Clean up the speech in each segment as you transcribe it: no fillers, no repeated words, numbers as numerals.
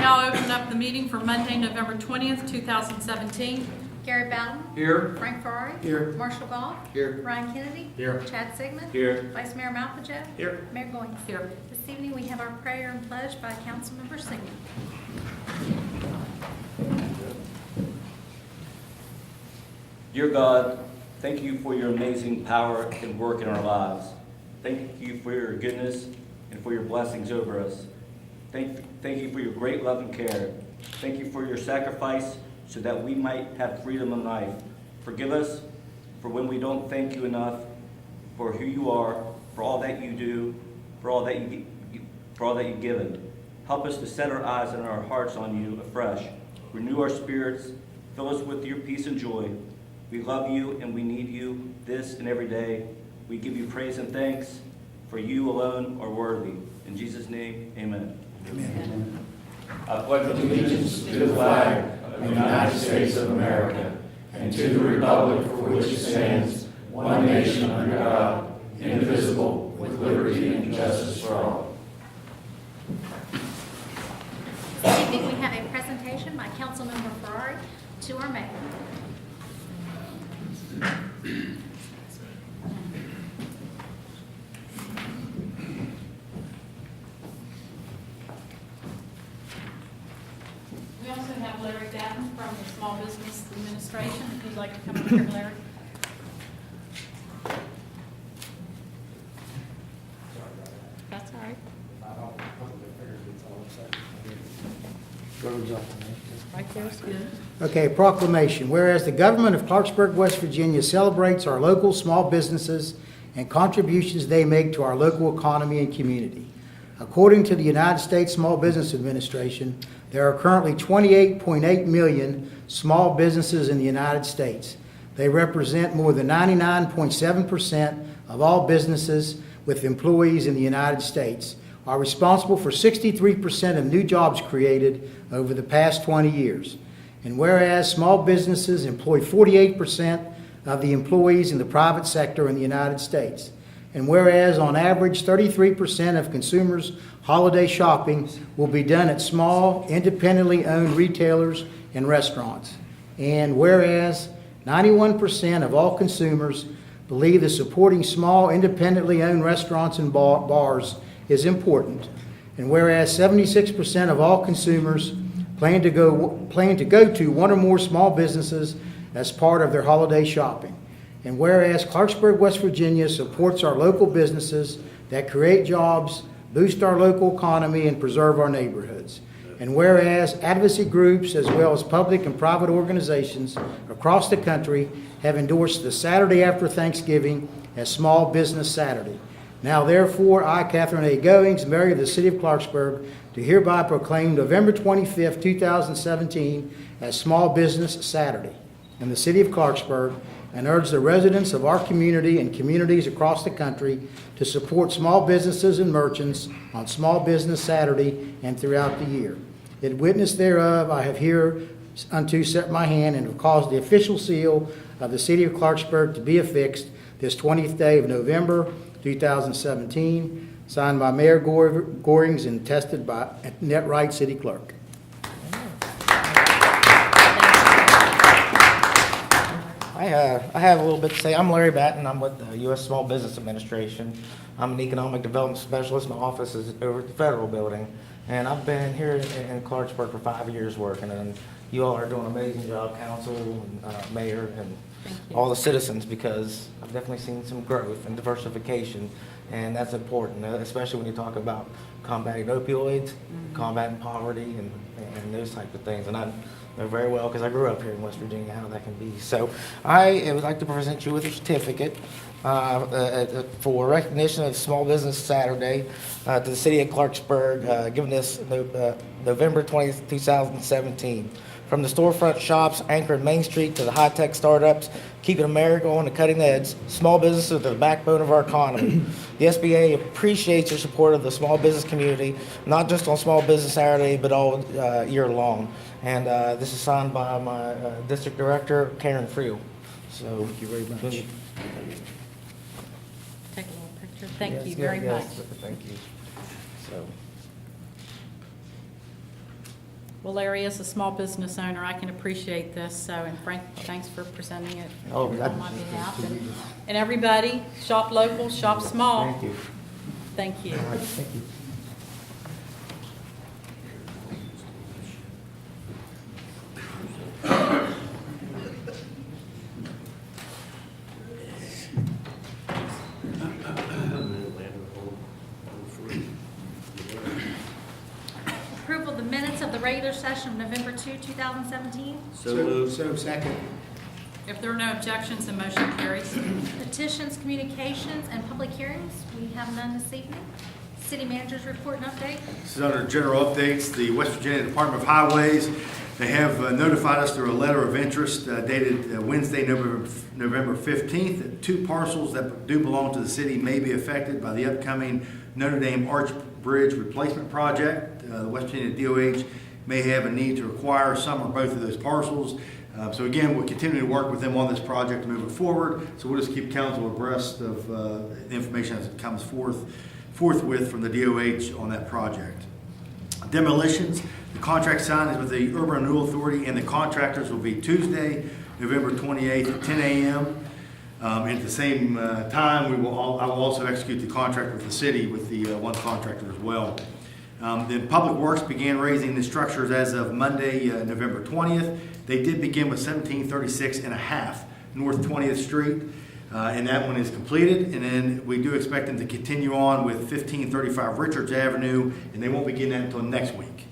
now open up the meeting for Monday, November 20th, 2017. Gary Bowden. Here. Frank Ferrari. Here. Marshall Goff. Here. Ryan Kennedy. Here. Chad Sigmund. Here. Vice Mayor Malpachev. Here. Mayor Goins. Here. This evening we have our prayer and pledge by Councilmember Sigmund. Dear God, thank you for your amazing power and work in our lives. Thank you for your goodness and for your blessings over us. Thank you for your great love and care. Thank you for your sacrifice so that we might have freedom in life. Forgive us for when we don't thank you enough for who you are, for all that you do, for all that you've given. Help us to set our eyes and our hearts on you afresh. Renew our spirits. Fill us with your peace and joy. We love you and we need you this and every day. We give you praise and thanks, for you alone are worthy. In Jesus' name, amen. Amen. I pledge allegiance to the flag of the United States of America and to the republic for which it stands, one nation under God, indivisible, with liberty and justice for all. This evening we have a presentation by Councilmember Ferrari to our mayor. We also have Larry Davin from the Small Business Administration, if you'd like to come up here, Larry. That's all right. Right there's good. Okay, proclamation. Whereas the government of Clarksburg, West Virginia celebrates our local small businesses and contributions they make to our local economy and community. According to the United States Small Business Administration, there are currently 28.8 million small businesses in the United States. They represent more than 99.7% of all businesses with employees in the United States, are responsible for 63% of new jobs created over the past 20 years. And whereas small businesses employ 48% of the employees in the private sector in the United States, and whereas on average 33% of consumers' holiday shopping will be done at small, independently owned retailers and restaurants, and whereas 91% of all consumers believe that supporting small, independently owned restaurants and bars is important, and whereas 76% of all consumers plan to go to one or more small businesses as part of their holiday shopping, and whereas Clarksburg, West Virginia supports our local businesses that create jobs, boost our local economy, and preserve our neighborhoods, and whereas advocacy groups as well as public and private organizations across the country have endorsed the Saturday after Thanksgiving as Small Business Saturday. Now, therefore, I, Catherine A. Goings, Mayor of the City of Clarksburg, do hereby proclaim November 25th, 2017 as Small Business Saturday in the City of Clarksburg, and urge the residents of our community and communities across the country to support small businesses and merchants on Small Business Saturday and throughout the year. In witness thereof, I have hereunto set my hand and have caused the official seal of the City of Clarksburg to be affixed this 20th day of November 2017, signed by Mayor Gorings and attested by Net Wright City Clerk. I have a little bit to say. I'm Larry Batten. I'm with the U.S. Small Business Administration. I'm an economic development specialist. My office is over at the Federal Building. And I've been here in Clarksburg for 5 years working. And you all are doing an amazing job, council, and mayor, and all the citizens, because I've definitely seen some growth and diversification. And that's important, especially when you talk about combating opioids, combating poverty, and those types of things. And I know very well, because I grew up here in West Virginia, how that can be. So I would like to present you with a certificate for recognition of Small Business Saturday to the City of Clarksburg, given this November 20th, 2017. From the storefront shops anchoring Main Street to the high-tech startups, keeping America on the cutting edge, small businesses are the backbone of our economy. The SBA appreciates your support of the small business community, not just on Small Business Saturday, but all year long. And this is signed by my District Director, Karen Friel. So, Thank you very much. Take a little picture. Thank you very much. Thank you. So. Well, Larry, as a small business owner, I can appreciate this, so, and Frank, thanks for presenting it Oh, on that- my behalf. And everybody, shop local, shop small. Thank you. Thank you. All right, thank you. Approval of the minutes of the regular session of November 2, 2017. So moved. So second. If there are no objections, the motion carries. Petitions, communications, and public hearings. We have none this evening. City managers report and update. This is under general updates. The West Virginia Department of Highways, they have notified us through a letter of interest dated Wednesday, November 15th, that 2 parcels that do belong to the city may be affected by the upcoming Notre Dame Arch Bridge replacement project. The West Virginia DOH may have a need to acquire some or both of those parcels. So again, we'll continue to work with them on this project to move it forward. So we'll just keep council abreast of the information as it comes forthwith from the DOH on that project. Demolitions, the contract signed is with the Urban Renewal Authority, and the contractors will be Tuesday, November 28th at 10 a.m. At the same time, I will also execute the contract with the city with the one contractor as well. Then Public Works began raising the structures as of Monday, November 20th. They did begin with 1736 and a half North 20th Street. And that one is completed, and then we do expect them to continue on with 1535 Richards Avenue, and they won't begin that until next week.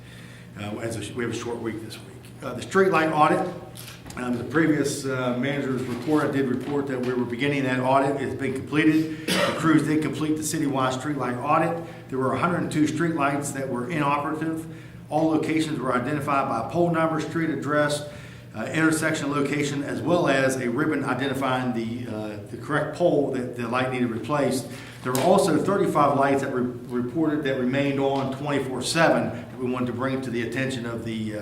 We have a short week this week. The streetlight audit, the previous manager's report, I did report that we were beginning that audit. It's been completed. The crews did complete the citywide streetlight audit. There were 102 streetlights that were inoperative. All locations were identified by pole number, street address, intersection location, as well as a ribbon identifying the correct pole that the light needed replaced. There were also 35 lights that were reported that remained on 24/7 that we wanted to bring to the attention of the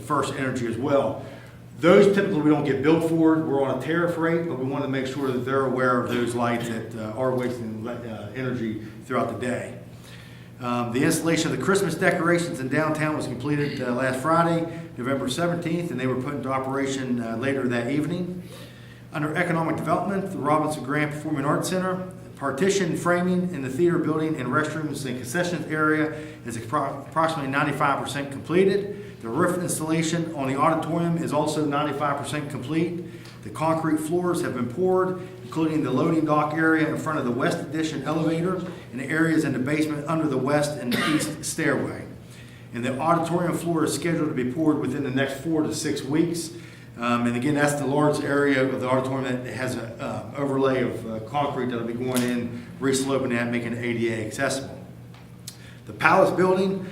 First Energy as well. Those typically we don't get billed for. We're on a tariff rate, but we want to make sure that they're aware of those lights that are wasting energy throughout the day. The installation of the Christmas decorations in downtown was completed last Friday, November 17th, and they were put into operation later that evening. Under economic development, the Robinson Grant Performing Arts Center, partition framing in the theater building and restrooms and concessions area is approximately 95% completed. The roof installation on the auditorium is also 95% complete. The concrete floors have been poured, including the loading dock area in front of the West Addition elevator and the areas in the basement under the west and east stairway. And the auditorium floor is scheduled to be poured within the next 4 to 6 weeks. And again, that's the large area of the auditorium that has an overlay of concrete that will be going in, resloping that, making it ADA accessible. The Palace Building,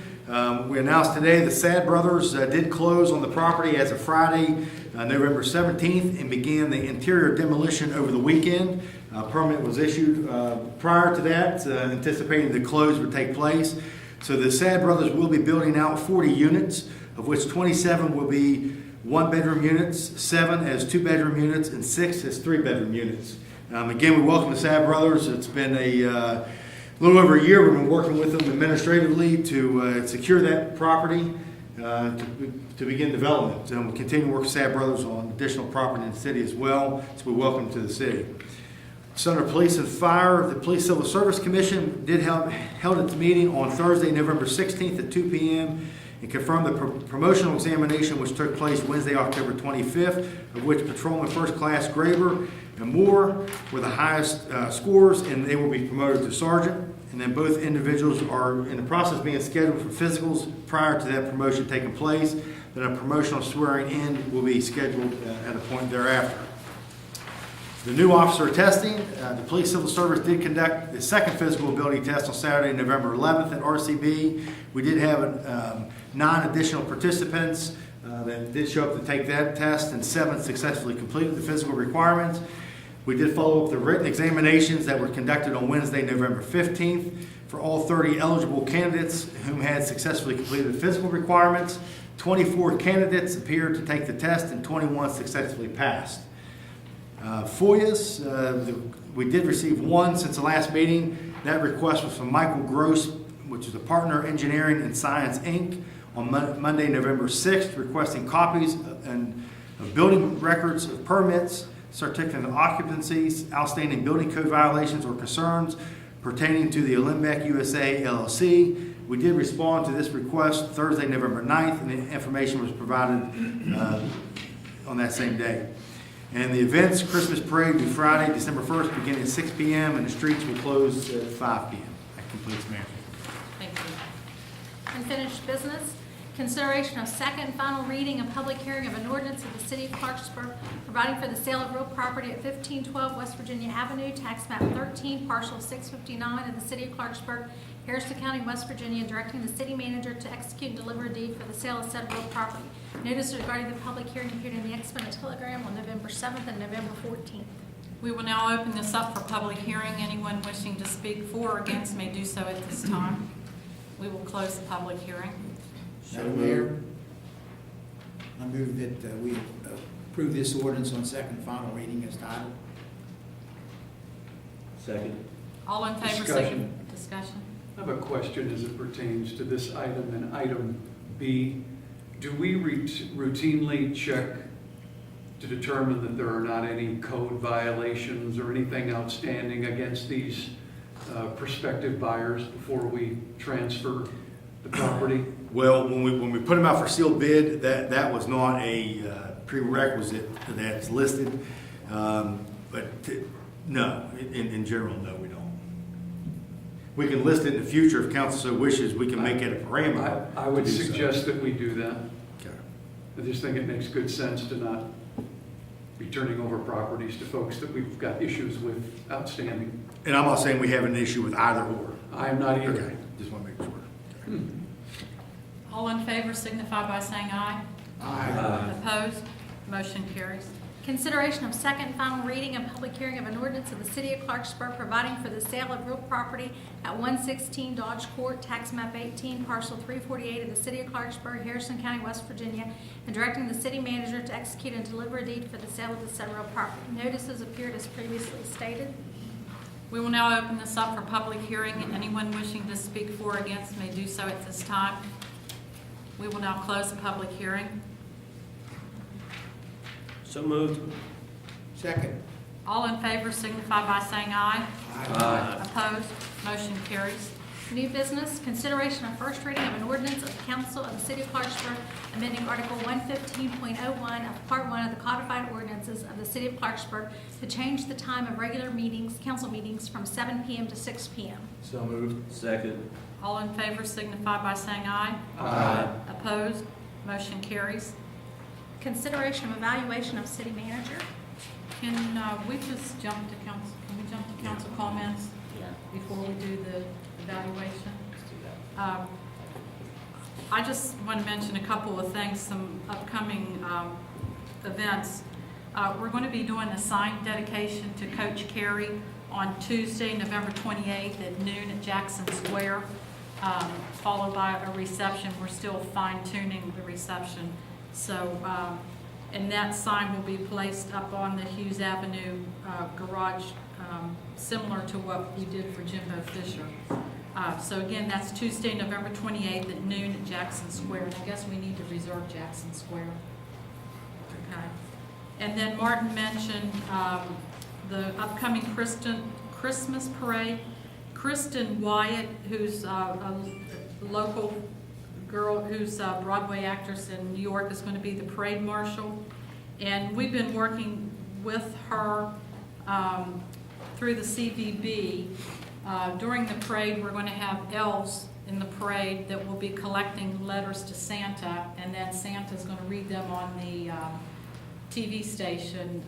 we announced today the Sad Brothers did close on the property as of Friday, November 17th, and began the interior demolition over the weekend. Permit was issued prior to that, anticipating the close would take place. So the Sad Brothers will be building out 40 units, of which 27 will be 1-bedroom units, 7 as 2-bedroom units, and 6 as 3-bedroom units. Again, we welcome the Sad Brothers. It's been a little over a year we've been working with them administratively to secure that property to begin development. And we'll continue to work with Sad Brothers on additional property in the city as well, so we welcome them to the city. Center Police and Fire, the Police Civil Service Commission held its meeting on Thursday, November 16th at 2 p.m. and confirmed the promotional examination which took place Wednesday, October 25th, of which Patrolman First Class Graber and Moore were the highest scores, and they will be promoted to sergeant. And then both individuals are in the process of being scheduled for physicals prior to that promotion taking place. Then a promotional swearing in will be scheduled at a point thereafter. The new officer testing, the Police Civil Service did conduct the second physical ability test on Saturday, November 11th at RCB. We did have 9 additional participants that did show up to take that test, and 7 successfully completed the physical requirements. We did follow up the written examinations that were conducted on Wednesday, November 15th for all 30 eligible candidates whom had successfully completed the physical requirements. 24 candidates appeared to take the test and 21 successfully passed. FOIAs, we did receive 1 since the last meeting. That request was from Michael Gross, which is a partner Engineering and Science Inc. on Monday, November 6th, requesting copies of building records of permits, certificate of occupancies, outstanding building code violations or concerns pertaining to the Olimbeck USA LLC. We did respond to this request Thursday, November 9th, and the information was provided on that same day. And the events, Christmas parade, will be Friday, December 1st, beginning at 6 p.m., and the streets will close at 5 p.m. That completes Mayor. Thank you. Unfinished business. Consideration of second and final reading and public hearing of an ordinance of the City of Clarksburg providing for the sale of real property at 1512 West Virginia Avenue, tax map 13, parcel 659 of the City of Clarksburg, Harrison County, West Virginia, and directing the city manager to execute and deliver a deed for the sale of said real property. Notice regarding the public hearing appeared in the Exponent Telegram on November 7th and November 14th. We will now open this up for public hearing. Anyone wishing to speak for or against may do so at this time. We will close the public hearing. Madam Mayor, I move that we approve this ordinance on second and final reading as titled. Second. All in favor, Discussion. Discussion. I have a question as it pertains to this item and item B. Do we routinely check to determine that there are not any code violations or anything outstanding against these prospective buyers before we transfer the property? Well, when we put them out for sealed bid, that was not a prerequisite that's listed. No, in general, no, we don't. We can list it in the future if council so wishes. We can make it a parameter. I would to do so. suggest that we do that. Okay. I just think it makes good sense to not be turning over properties to folks that we've got issues with outstanding. And I'm not saying we have an issue with either or. I am not either. Okay, just want to make sure. All in favor signify by saying aye. Aye. Opposed? Motion carries. Consideration of second and final reading and public hearing of an ordinance of the City of Clarksburg providing for the sale of real property at 116 Dodge Court, tax map 18, parcel 348 of the City of Clarksburg, Harrison County, West Virginia, and directing the city manager to execute and deliver a deed for the sale of the said real property. Notices appeared as previously stated. We will now open this up for public hearing. Anyone wishing to speak for or against may do so at this time. We will now close the public hearing. So moved. Second. All in favor signify by saying aye. Aye. Opposed? Motion carries. New business, consideration of first reading of an ordinance of the Council of the City of Clarksburg amending Article 115.01 of Part 1 of the Codified Ordinances of the City of Clarksburg to change the time of regular meetings, council meetings, from 7 p.m. to 6 p.m. So moved. Second. All in favor signify by saying aye. Aye. Opposed? Motion carries. Consideration of evaluation of city manager. Can we just jump to council, can we jump to council comments before we do the evaluation? I just want to mention a couple of things, some upcoming events. We're going to be doing a sign dedication to Coach Carey on Tuesday, November 28th at noon at Jackson Square, followed by a reception. We're still fine-tuning the reception. So, and that sign will be placed up on the Hughes Avenue garage, similar to what we did for Jimbo Fisher. So again, that's Tuesday, November 28th at noon at Jackson Square. And I guess we need to reserve Jackson Square. Okay. And then Martin mentioned the upcoming Christmas parade. Kristen Wyatt, who's a local girl who's a Broadway actress in New York, is going to be the parade marshal. And we've been working with her through the CVB. During the parade, we're going to have elves in the parade that will be collecting letters to Santa, and then Santa's going to read them on the TV station.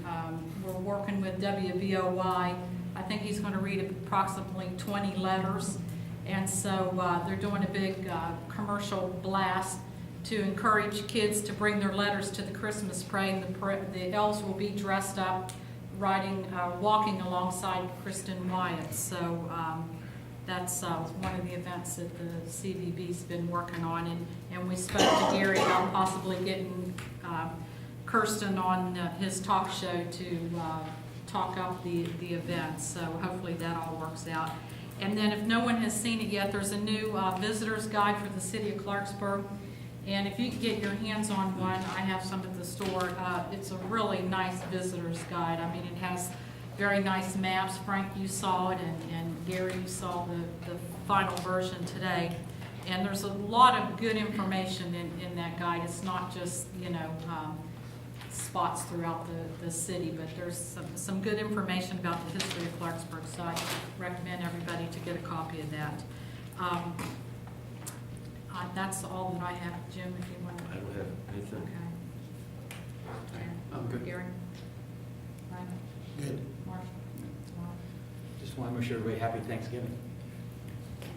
We're working with WVOY. I think he's going to read approximately 20 letters. And so they're doing a big commercial blast to encourage kids to bring their letters to the Christmas parade. The elves will be dressed up, walking alongside Kristen Wyatt. So that's one of the events that the CVB's been working on. And we spoke to Gary about possibly getting Kirsten on his talk show to talk up the event. So hopefully that all works out. And then if no one has seen it yet, there's a new visitor's guide for the City of Clarksburg. And if you can get your hands on one, I have some at the store. It's a really nice visitor's guide. I mean, it has very nice maps. Frank, you saw it, and Gary, you saw the final version today. And there's a lot of good information in that guide. It's not just, spots throughout the city, but there's some good information about the history of Clarksburg. So I recommend everybody to get a copy of that. That's all that I have. Jim, if you want to. I don't have anything. Okay. I'm good. Gary? Ryan? Good. Mark? Just want to wish everybody happy Thanksgiving. Okay.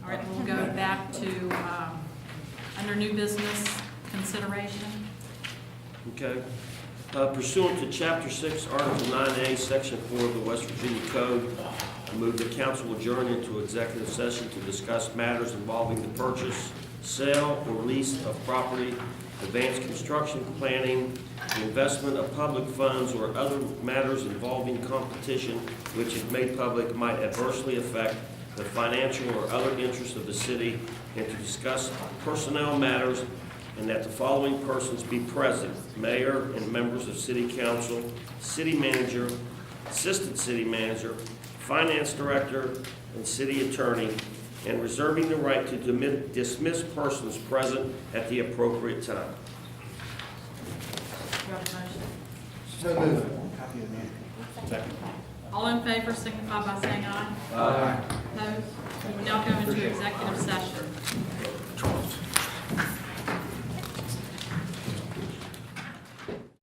All right, we'll go back to, under new business consideration. Okay. Pursuant to Chapter 6, Article 9A, Section 4 of the West Virginia Code, I move that council adjourn into executive session to discuss matters involving the purchase, sale, or lease of property, advanced construction planning, the investment of public funds, or other matters involving competition which, if made public, might adversely affect the financial or other interests of the city, and to discuss personnel matters, and that the following persons be present: mayor and members of city council, city manager, assistant city manager, finance director, and city attorney, and reserving the right to dismiss persons present at the appropriate time. Do you have a motion? So moved. All in favor signify by saying aye. Aye. Opposed? We will now go into executive session.